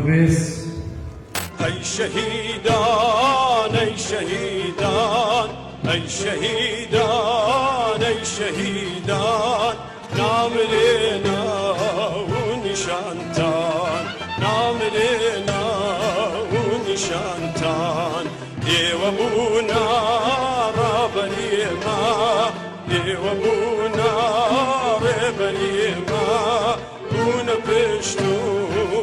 بس. ای شهیدان ای شهیدان ای شهیدان ای شهیدان نامرنا و نشانتان نامرنا و نشانتان دیو بونا رابری ما دیو بونا رابری ما بونا پشتو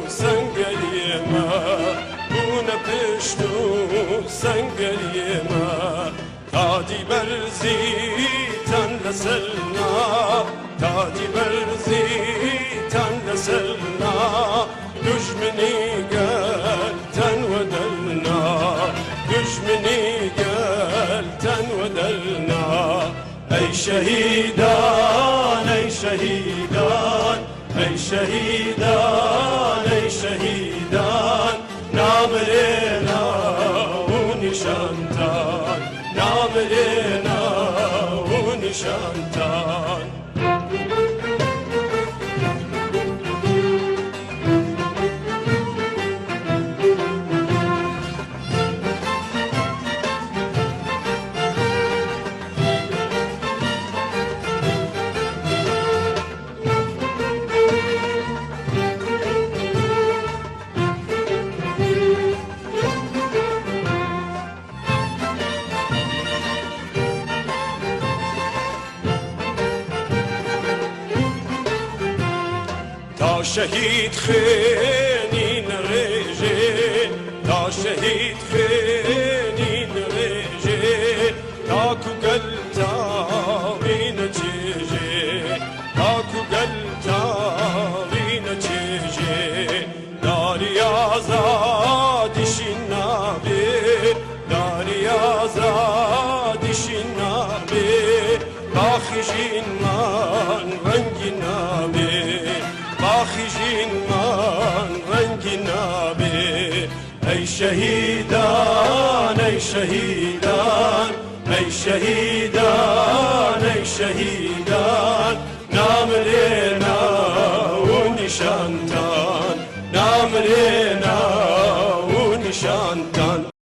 سنگلی ما بونا پشتو سنگلی ما تادی برزی تن لسلنا تادی برزی تن لسلنا دشمنی قل تن ودلنا دشمنی قل تن ودلنا ای شهیدان ای شهیدان ای شهیدان ای شهیدان نامرنا و نشانتان نامرنا و نشانتان تا شهید خینین رژه تا شهید خینین رژه تا کو گلتا وین چیجه تا کو گلتا وین چیجه داری آزادی شنابه داری آزادی شنابه باخشین من رنگی نابه باخشین من رنگی نابه ای شهیدان ای شهیدان ای شهیدان ای شهیدان نامرنا و نشانتان نامرنا و نشانتان